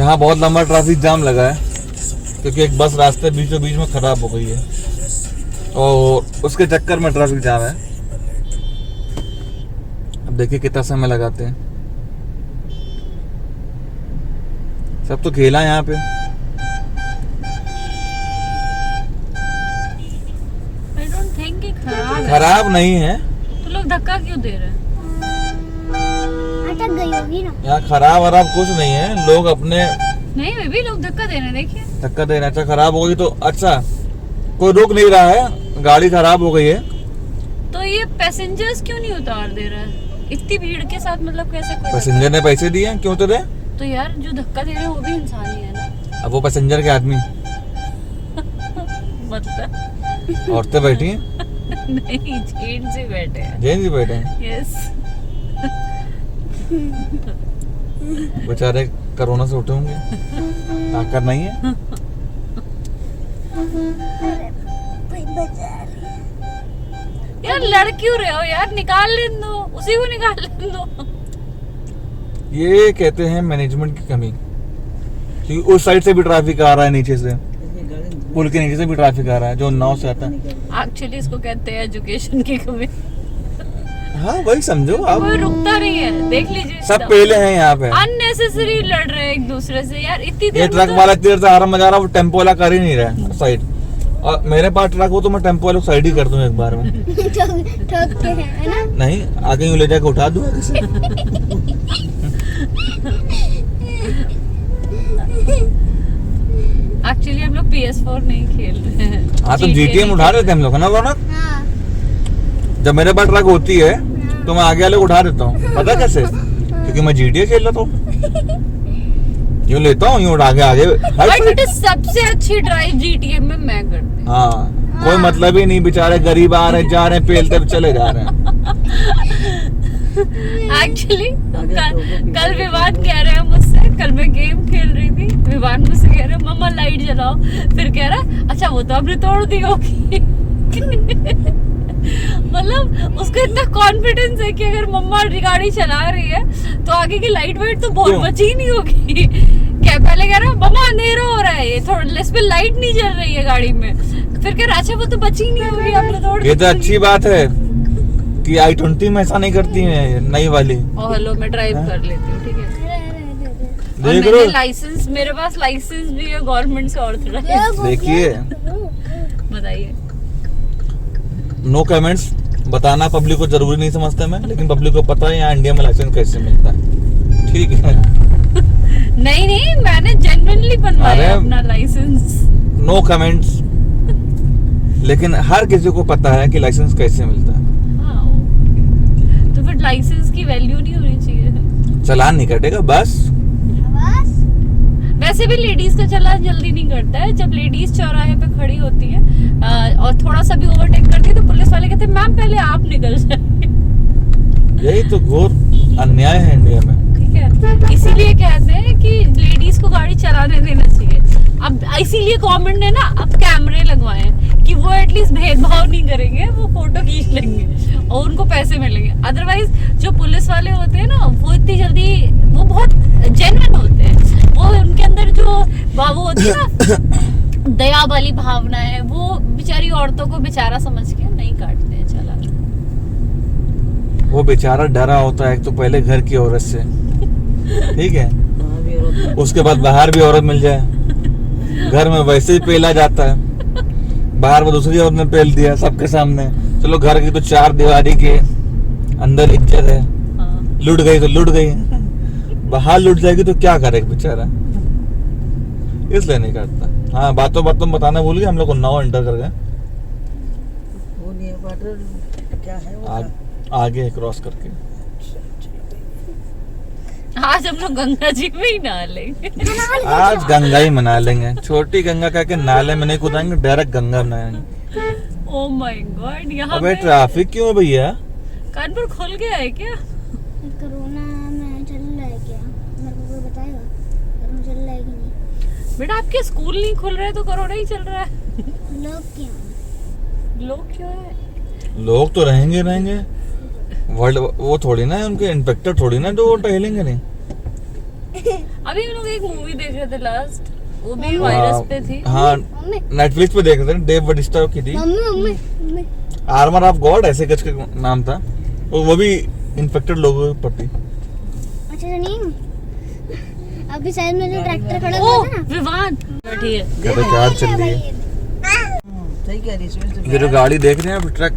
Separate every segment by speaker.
Speaker 1: यहाँ बहुत लंबा ट्रैफिक जाम लगा है क्योंकि एक बस रास्ते बीचों बीच में खराब हो गई है और उसके चक्कर में ट्रैफिक जाम है। अब देखिए कितना समय लगाते हैं। सब तो खेला यहाँ पे।
Speaker 2: I don't think ये
Speaker 1: खराब नहीं है
Speaker 2: तो लोग धक्का क्यों दे रहे हैं?
Speaker 3: अटक गई होगी ना।
Speaker 1: यहाँ खराब वराब कुछ नहीं है, लोग अपने
Speaker 2: नहीं बेबी लोग धक्का दे रहे हैं, देखिए।
Speaker 1: धक्का देना। अच्छा खराब होगी तो अच्छा कोई रोक नहीं रहा है, गाड़ी खराब हो गई है
Speaker 2: तो ये पैसेंजर्स क्यों नहीं उतार दे रहा है इतनी भीड़ के साथ? मतलब कैसे कोई
Speaker 1: पैसेंजर ने पैसे दिए क्यों उतरे?
Speaker 2: तो यार जो धक्का दे रहे हैं वो भी इंसान ही है ना।
Speaker 1: अब वो पैसेंजर के आदमी
Speaker 2: मतलब
Speaker 1: औरतें बैठी हैं,
Speaker 2: नहीं जेंट्स ही बैठे हैं।
Speaker 1: जेंट्स ही बैठे हैं।
Speaker 2: यस
Speaker 1: बेचारे कोरोना से उठे होंगे, ताकत नहीं है।
Speaker 3: कोई बचा रही है।
Speaker 2: यार लड़ क्यों रहे हो यार? निकाल लेने दो, उसी को निकाल लेने दो।
Speaker 1: ये कहते हैं मैनेजमेंट की कमी, क्योंकि उस साइड से भी ट्रैफिक आ रहा है, नीचे से पुल के नीचे से भी ट्रैफिक आ रहा है जो नाव से आता है।
Speaker 2: एक्चुअली इसको कहते हैं एजुकेशन की कमी।
Speaker 1: हाँ वही समझो आप।
Speaker 2: कोई रुकता नहीं है, देख लीजिए।
Speaker 1: सब पहले हैं यहाँ पे,
Speaker 2: अननेसेसरी लड़ रहे हैं एक दूसरे से यार। इतनी
Speaker 1: ये
Speaker 2: देर
Speaker 1: ट्रक वाला इतनी देर से आराम मजा रहा है, वो टेम्पो वाला कर ही नहीं रहा है साइड। और मेरे पास ट्रक हो तो मैं टेम्पो वाले को साइड ही कर दूं एक बार में।
Speaker 3: ठोक के है ना।
Speaker 1: नहीं आगे यूं ले जाके उठा दूं।
Speaker 2: एक्चुअली हम लोग PS4 नहीं खेल रहे हैं।
Speaker 1: हाँ तो GTM उठा देते हम लोग ना रौनक।
Speaker 3: हाँ।
Speaker 1: जब मेरे पास ट्रक होती है तो मैं आगे वाले को उठा देता हूँ। पता कैसे? क्योंकि मैं GTA खेल लेता हूँ, यूं लेता हूँ, यूं उठा के आगे।
Speaker 2: बट सबसे अच्छी ड्राइव GTA में मैं करती हूँ।
Speaker 1: हाँ कोई मतलब ही नहीं, बेचारे गरीब आ रहे जा रहे हैं, पेलते चले जा रहे हैं।
Speaker 2: एक्चुअली कल विवान कह रहे हैं मुझसे, कल मैं गेम खेल रही थी, विवान मुझसे कह रहे मम्मा लाइट जलाओ, फिर कह रहा अच्छा वो तो आपने तोड़ दी होगी। मतलब उसको इतना कॉन्फिडेंस है कि अगर मम्मा गाड़ी चला रही है तो आगे की लाइट वाइट तो बहुत बची नहीं होगी। क्या पहले कह रहा मम्मा अंधेरा हो रहा है, ये थोड़ा इस पे लाइट नहीं जल रही है गाड़ी में, फिर कह रहा अच्छा वो तो बची नहीं होगी आपने तोड़ दी।
Speaker 1: ये तो अच्छी बात है कि i20 में ऐसा नहीं करती है नई वाली।
Speaker 2: हेलो मैं ड्राइव कर लेती हूँ, ठीक है।
Speaker 1: देख
Speaker 2: मैंने लाइसेंस, मेरे पास लाइसेंस भी है गवर्नमेंट से ऑथराइज्ड।
Speaker 1: देखिए
Speaker 2: बताइए।
Speaker 1: No comments. बताना पब्लिक को जरूरी नहीं समझता मैं, लेकिन पब्लिक को पता है यहाँ इंडिया में लाइसेंस कैसे मिलता है, ठीक है।
Speaker 2: नहीं नहीं मैंने जेन्युइनली बनवाया अपना लाइसेंस।
Speaker 1: No comments. लेकिन हर किसी को पता है कि लाइसेंस कैसे मिलता है।
Speaker 2: हाँ, तो फिर लाइसेंस की वैल्यू नहीं होनी चाहिए?
Speaker 1: चालान नहीं कटेगा बस।
Speaker 2: वैसे भी लेडीज का चालान जल्दी नहीं करता है। जब लेडीज चौराहे पे खड़ी होती है और थोड़ा सा भी ओवरटेक करती है तो पुलिस वाले कहते हैं मैम पहले आप निकल जाइए।
Speaker 1: यही तो घोर अन्याय है इंडिया में,
Speaker 2: ठीक है। इसीलिए कहते हैं कि लेडीज को गाड़ी चलाने देना चाहिए। अब इसीलिए गवर्नमेंट ने ना अब कैमरे लगवाए हैं कि वो एटलीस्ट भेदभाव नहीं करेंगे, वो फोटो खींच लेंगे और उनको पैसे मिलेंगे। अदरवाइज जो पुलिस वाले होते हैं ना वो इतनी जल्दी, वो बहुत जेन्युइन होते हैं, वो उनके अंदर जो वो होती है ना दया वाली भावना है, वो बेचारी औरतों को बेचारा समझ के नहीं काटते हैं चालान।
Speaker 1: वो बेचारा डरा होता है एक तो पहले घर की औरत से, ठीक है, उसके बाद बाहर भी औरत मिल जाए। घर में वैसे ही पेला जाता है, बाहर वो दूसरी औरत ने पेल दिया सबके सामने। चलो घर की तो चार दीवारी के अंदर इज्जत है, लुट गई तो लुट गई, बाहर लुट जाएगी तो क्या करेगा बेचारा, इसलिए नहीं करता। हाँ बातों बातों में बताना भूल गए, हम लोग को 9 एंटर कर गए।
Speaker 3: क्या है वो?
Speaker 1: आगे क्रॉस करके
Speaker 2: आज हम लोग गंगा जी में ही नहा लेंगे।
Speaker 1: आज गंगा ही मना लेंगे, छोटी गंगा कह के नाले में नहीं कूदाएंगे, डायरेक्ट गंगा बनाएंगे।
Speaker 2: ओह माय गॉड, यहाँ
Speaker 1: अबे ट्रैफिक क्यों है भैया?
Speaker 2: कानपुर खुल गया है क्या?
Speaker 3: कोरोना में चल रहा है क्या? मेरे को कोई बताएगा कोरोना चल रहा है कि नहीं?
Speaker 2: बेटा आपके स्कूल नहीं खुल रहे तो कोरोना ही चल रहा है।
Speaker 3: लोग क्यों?
Speaker 2: लोग क्यों है?
Speaker 1: लोग तो रहेंगे वर्ल्ड, वो थोड़ी ना है उनके इंस्पेक्टर थोड़ी ना जो टहलेंगे नहीं।
Speaker 2: अभी हम लोग एक मूवी देख रहे थे लास्ट, वो भी वायरस पे थी।
Speaker 1: हाँ
Speaker 3: मम्मी
Speaker 1: नेटफ्लिक्स पे देख रहे थे, डेव बटिस्टा की थी,
Speaker 3: mummy mummy mummy
Speaker 1: armour of God ऐसे कुछ का नाम था, वो भी इन्फेक्टेड लोगों के प्रति।
Speaker 3: अच्छा सुनिए, अभी शायद में जो ट्रैक्टर खड़ा
Speaker 2: ओ
Speaker 3: हुआ था ना,
Speaker 2: विवान बैठी है।
Speaker 1: कहते कार चल रही है।
Speaker 4: सही कह रही है।
Speaker 1: ये जो गाड़ी देख रहे हैं आप ट्रक,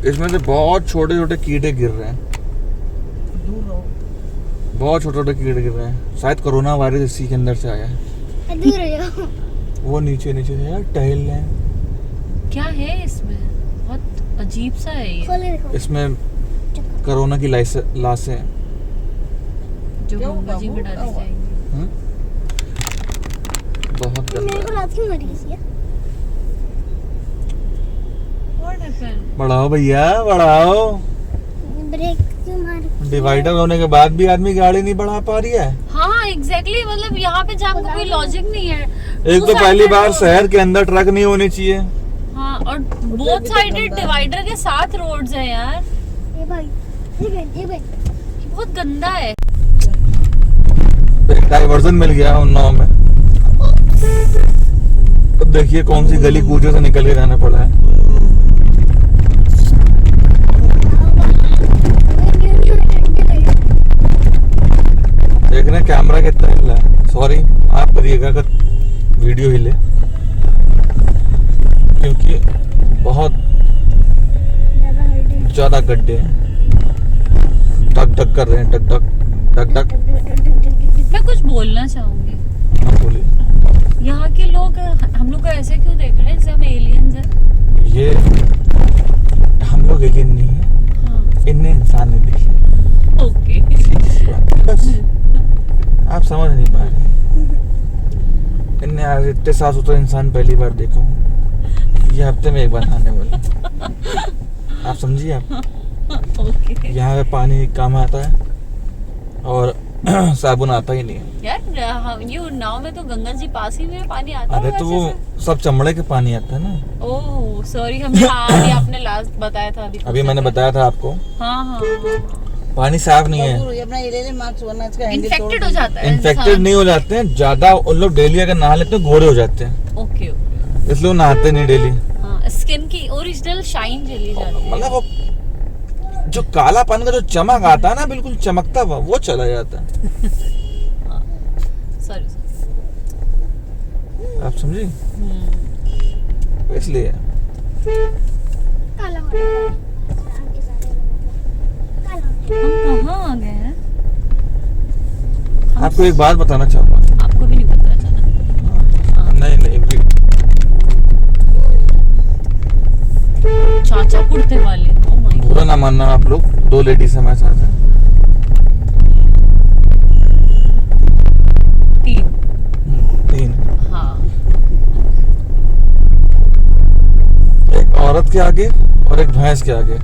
Speaker 1: इसमें से बहुत छोटे छोटे कीड़े गिर रहे हैं,
Speaker 4: दूर रहो।
Speaker 1: बहुत छोटे छोटे कीड़े गिर रहे हैं। शायद कोरोना वायरस इसी के अंदर से आया है।
Speaker 3: दूर हो जाओ।
Speaker 1: वो नीचे नीचे से यार टहल रहे हैं।
Speaker 2: क्या है इसमें, बहुत अजीब सा है ये,
Speaker 3: खोल के देखो।
Speaker 1: इसमें कोरोना की लाशें हैं।
Speaker 2: जो
Speaker 4: क्या
Speaker 2: गंगा जी
Speaker 4: हुआ?
Speaker 2: में डाली
Speaker 4: क्या हुआ?
Speaker 2: जाएंगी।
Speaker 1: हम्म? बहुत
Speaker 3: मेरे को
Speaker 1: गंदा।
Speaker 3: रात क्यों मरी किसी यार?
Speaker 2: What happened?
Speaker 1: बढ़ाओ भैया बढ़ाओ।
Speaker 3: ब्रेक क्यों मार?
Speaker 1: डिवाइडर होने के बाद भी आदमी गाड़ी नहीं बढ़ा पा रही है।
Speaker 2: हाँ एग्जैक्टली, मतलब यहाँ पे जाम का कोई लॉजिक नहीं है।
Speaker 1: एक तो पहली बार शहर के अंदर ट्रक नहीं होनी चाहिए।
Speaker 2: हाँ, और बोथ साइडेड डिवाइडर के साथ रोड्स हैं यार,
Speaker 3: ये भाई ये भाई
Speaker 2: बहुत गंदा है।
Speaker 1: एक डाइवर्जन मिल गया उन्नाव में। अब देखिए कौन सी गली कूचे से निकल के जाना पड़ा है। देख रहे हैं कैमरा कितना हिल रहा है। सॉरी आप करिएगा अगर वीडियो हिले, क्योंकि बहुत
Speaker 3: ज्यादा हल्दी
Speaker 1: ज्यादा गड्ढे हैं। टक टक कर रहे हैं, टक टक टक टक।
Speaker 2: मैं कुछ बोलना चाहूंगी,
Speaker 1: हाँ, बोलिए।
Speaker 2: यहाँ के लोग हम लोग को ऐसे क्यों देख रहे हैं जैसे हम एलियंस हैं?
Speaker 1: ये हम लोग एलियन नहीं है,
Speaker 2: हाँ,
Speaker 1: इनने इंसान नहीं देखे।
Speaker 2: ओके।
Speaker 1: बस आप समझ नहीं पा रहे। इनने आज इतने साफ सुथरे इंसान पहली बार देखा हूँ। ये हफ्ते में एक बार आने वाले। आप समझिए। आप
Speaker 2: ओके
Speaker 1: यहाँ पे पानी कम आता है और साबुन आता ही नहीं है।
Speaker 2: यार, ये नाव में तो गंगा जी पास ही में पानी आता
Speaker 1: अरे
Speaker 2: है
Speaker 1: तो वो सब चमड़े के पानी आता है ना।
Speaker 2: ओह सॉरी, हमें हाँ ये आपने लास्ट बताया था
Speaker 1: अभी मैंने बताया था आपको,
Speaker 2: हाँ हाँ,
Speaker 1: पानी साफ नहीं है।
Speaker 4: दूर, ये अपना ये ले ले मार्क्स, वरना इसका हैंडल तोड़
Speaker 2: इन्फेक्टेड हो जाता है
Speaker 1: इन्फेक्टेड नहीं हो जाते हैं ज्यादा, उन लोग डेली अगर नहा लेते हैं घोड़े हो जाते हैं,
Speaker 2: ओके ओके,
Speaker 1: इसलिए वो नहाते नहीं डेली।
Speaker 2: हाँ स्किन की ओरिजिनल शाइन चली जाती है।
Speaker 1: मतलब वो जो कालापन का जो चमक आता है ना, बिल्कुल चमकता हुआ वो चला जाता है।
Speaker 2: सॉरी,
Speaker 1: आप समझी, इसलिए
Speaker 3: काला हो रहा है। आपके सारे काला हो
Speaker 2: हम कहाँ आ गए हैं?
Speaker 1: आपको एक बात बताना चाहूंगा।
Speaker 2: आपको भी नहीं पता चला?
Speaker 1: नहीं नहीं
Speaker 2: चाचा कुर्ते वाले, ओह माय गॉड।
Speaker 1: बुरा ना मानना आप लोग, 2 लेडीज हमारे साथ हैं। 3
Speaker 2: हाँ,
Speaker 1: एक औरत के आगे और एक भैंस के आगे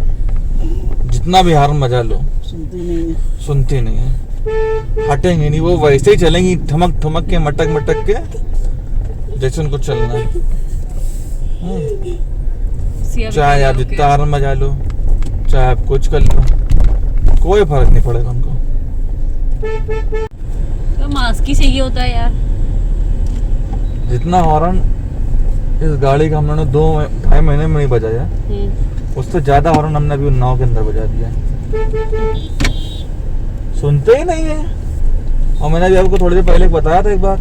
Speaker 1: जितना भी हार्न बजा लो
Speaker 4: सुनती नहीं है।
Speaker 1: सुनती नहीं है, हटेंगे नहीं। वो वैसे ही चलेंगी ठमक ठमक के, मटक मटक के, जैसे उनको चलना है। चाहे आप जितना हार्न बजा लो, चाहे आप कुछ कर लो, कोई फर्क नहीं पड़ेगा उनको।
Speaker 2: तो मास्क ही चाहिए होता है यार।
Speaker 1: जितना हॉर्न इस गाड़ी का हम लोगों ने 2-2.5 महीने में नहीं बजाया, उससे ज्यादा हॉर्न हमने अभी उन्नाव के अंदर बजा दिया। सुनते ही नहीं है। और मैंने अभी आपको थोड़ी देर पहले बताया था एक बात,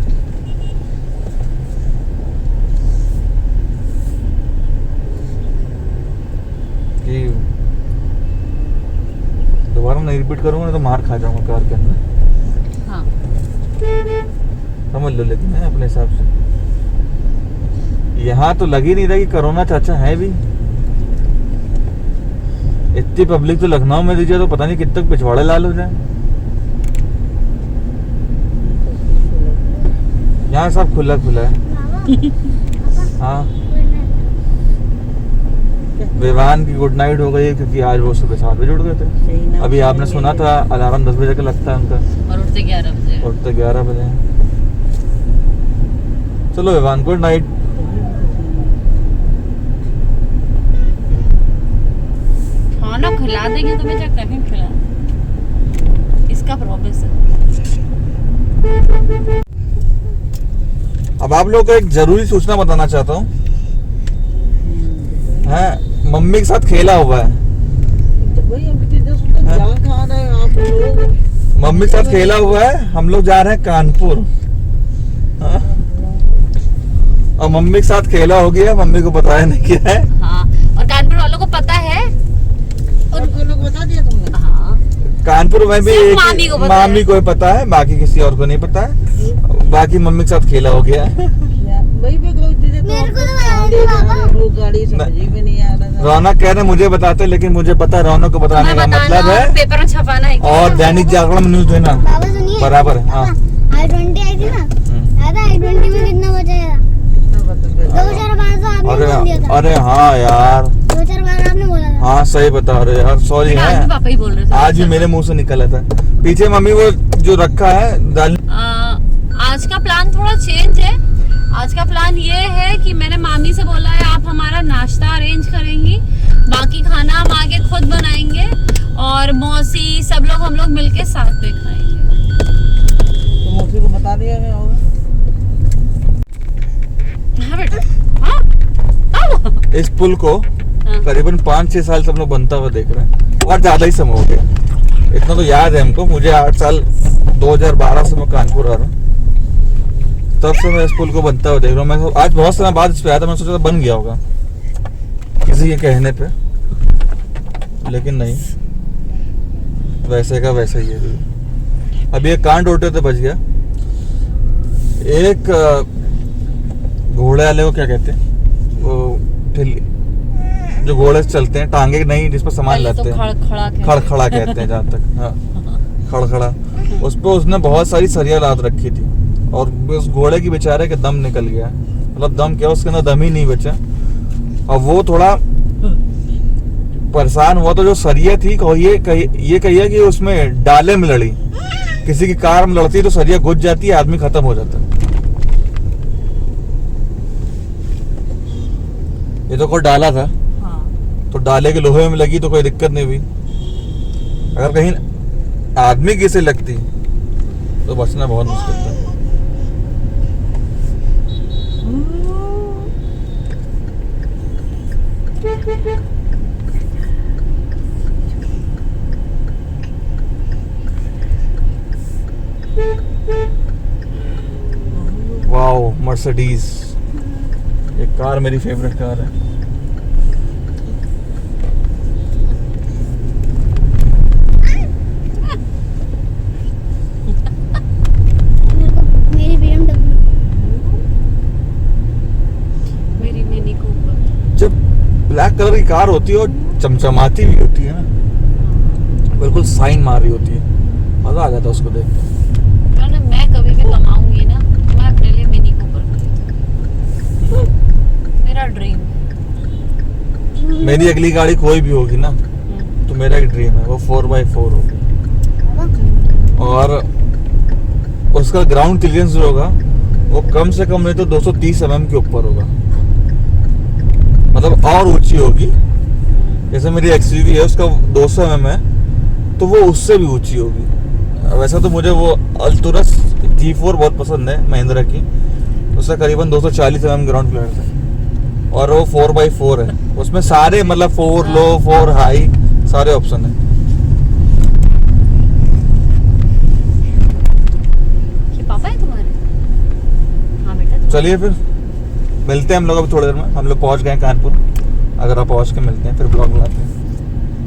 Speaker 1: कि दोबारा नहीं रिपीट करूंगा नहीं तो मार खा जाऊंगा कार के अंदर।
Speaker 2: हाँ,
Speaker 1: समझ लो, लेकिन है अपने हिसाब से। यहाँ तो लग ही नहीं रहा कि कोरोना चाचा है भी। इतनी पब्लिक तो लखनऊ में दीजिए तो पता नहीं कितने तक पिछवाड़े लाल हो जाए। यहाँ सब खुला खुला है। हाँ, विवान की गुड नाइट हो गई क्योंकि आज वो सुबह 7 बजे उठ गए थे।
Speaker 4: सही ना।
Speaker 1: अभी आपने सुना था अलार्म 10 बजे का लगता है उनका,
Speaker 2: और उठते 11 बजे।
Speaker 1: उठते 11 बजे। चलो विवान गुड नाइट।
Speaker 2: खाना खिला देंगे तुम्हें, चाहे कहीं खिला, इसका प्रॉमिस है।
Speaker 1: अब आप लोगों को एक जरूरी सूचना बताना चाहता हूँ। है मम्मी के साथ खेला हुआ है,
Speaker 4: तो भाई अभी तो जहाँ खा रहे हैं आप लोग।
Speaker 1: मम्मी के साथ खेला हुआ है। हम लोग जा रहे हैं कानपुर। हाँ? और मम्मी के साथ खेला हो गया, मम्मी को बताया नहीं क्या है।
Speaker 2: हाँ, और कानपुर वालों को पता है।
Speaker 4: उनको लोग बता दिया तुमने?
Speaker 2: हाँ,
Speaker 1: कानपुर में भी
Speaker 2: सिर्फ
Speaker 1: एक
Speaker 2: मामी को पता है।
Speaker 1: मामी को ही पता है, बाकी किसी और को नहीं पता है। बाकी मम्मी के साथ खेला हो गया है।
Speaker 4: क्या? वही पे कोई चीजें तो
Speaker 3: मेरे को तो
Speaker 4: आपको
Speaker 3: याद
Speaker 4: आगे
Speaker 3: नहीं,
Speaker 4: जा रहे हो, गाड़ी समझ में नहीं आ रहा था।
Speaker 1: रौनक कह रहे मुझे बताते, लेकिन मुझे पता रौनक को बताने का मतलब है
Speaker 2: पेपर में छपाना है।
Speaker 1: और दैनिक जागरण में न्यूज देना
Speaker 3: बाबा सुनिए,
Speaker 1: बराबर है। हाँ
Speaker 3: I-20 आई थी ना, याद है I-20 में कितना बचा था?
Speaker 4: कितना बदल
Speaker 3: 2012 तो आपने
Speaker 1: अरे
Speaker 3: बोल दिया था।
Speaker 1: अरे हाँ यार,
Speaker 3: 2012 आपने बोला था।
Speaker 1: हाँ सही बता रहे यार, सॉरी
Speaker 2: आज भी
Speaker 1: है।
Speaker 2: पापा ही बोल रहे थे।
Speaker 1: आज भी मेरे मुंह से निकला था। पीछे मम्मी वो जो रखा है दाल।
Speaker 2: आज का प्लान थोड़ा चेंज है। आज का प्लान ये है कि मैंने मामी से बोला है आप हमारा नाश्ता अरेंज करेंगी, बाकी खाना हम आगे खुद बनाएंगे और मौसी सब लोग हम लोग मिलके साथ में खाएंगे।
Speaker 4: तो मौसी को बता दिया गया होगा।
Speaker 2: हाँ बेटा, हाँ अब
Speaker 1: इस पुल को
Speaker 2: हाँ।
Speaker 1: करीबन 5-6 साल से हम लोग बनता हुआ देख रहे हैं, और ज्यादा ही समय हो गया। इतना तो याद है हमको, मुझे 8 साल 2012 से मैं कानपुर आ रहा हूँ, तब से मैं इस पुल को बनता हुआ देख रहा हूँ। मैं आज बहुत समय बाद इस पे आया था, मैं सोचा था बन गया होगा किसी के कहने पे, लेकिन नहीं, वैसे का वैसे ही है। अभी एक कांड उल्टे तो बच गया। एक घोड़े वाले को क्या कहते हैं, वो ठिल्ली जो घोड़े से चलते हैं, टांगे नहीं जिस पर सामान
Speaker 2: पहले तो
Speaker 1: लाते हैं,
Speaker 2: खड़खड़ा
Speaker 1: खड़खड़ा कहते हैं जहाँ तक। हाँ खड़खड़ा, उस पर उसने बहुत सारी सरिया लाद रखी थी और उस घोड़े की बेचारे के दम निकल गया। मतलब दम क्या, उसके अंदर दम ही नहीं बचा। और वो थोड़ा परेशान हुआ तो जो सरिया थी ये कहिए कि उसमें डाले में लड़ी। किसी की कार में लड़ती है तो सरिया घुस जाती है, आदमी खत्म हो जाता है। ये तो कोई डाला था,
Speaker 2: हाँ।
Speaker 1: तो डाले के लोहे में लगी तो कोई दिक्कत नहीं हुई। अगर कहीं आदमी किसे लगती तो बचना बहुत मुश्किल था। वाओ मर्सिडीज, ये कार मेरी फेवरेट कार है।
Speaker 3: मेरी BMW,
Speaker 2: मेरी मिनी कूपर।
Speaker 1: जब ब्लैक कलर की कार होती है और चमचमाती भी होती है ना, बिल्कुल साइन मार रही होती है, मजा आ जाता है उसको देख के।
Speaker 2: मैं कभी भी कमाऊंगी ना, मैं अपने लिए मिनी कूपर खरीदूंगी। मेरा ड्रीम है।
Speaker 1: मेरी अगली गाड़ी कोई भी होगी ना, तो मेरा एक ड्रीम है वो 4x4 होगी, और उसका ग्राउंड क्लियरेंस जो होगा वो कम से कम नहीं तो 230 mm के ऊपर होगा, मतलब और ऊंची होगी। जैसे मेरी XUV है उसका 200 mm है, तो वो उससे भी ऊंची होगी। वैसे तो मुझे वो अल्टुरस G4 बहुत पसंद है महिंद्रा की, उसका करीबन 240 mm ग्राउंड क्लियरेंस है, और वो 4x4 है। उसमें सारे मतलब 4 लो 4 हाई सारे ऑप्शन है।
Speaker 2: ये पापा है तुम्हारे? हाँ बेटा तुम्हारे।
Speaker 1: चलिए फिर मिलते हैं हम लोग अभी थोड़ी देर में। हम लोग पहुंच गए कानपुर, अगर आप पहुंच के मिलते हैं फिर ब्लॉग बनाते हैं।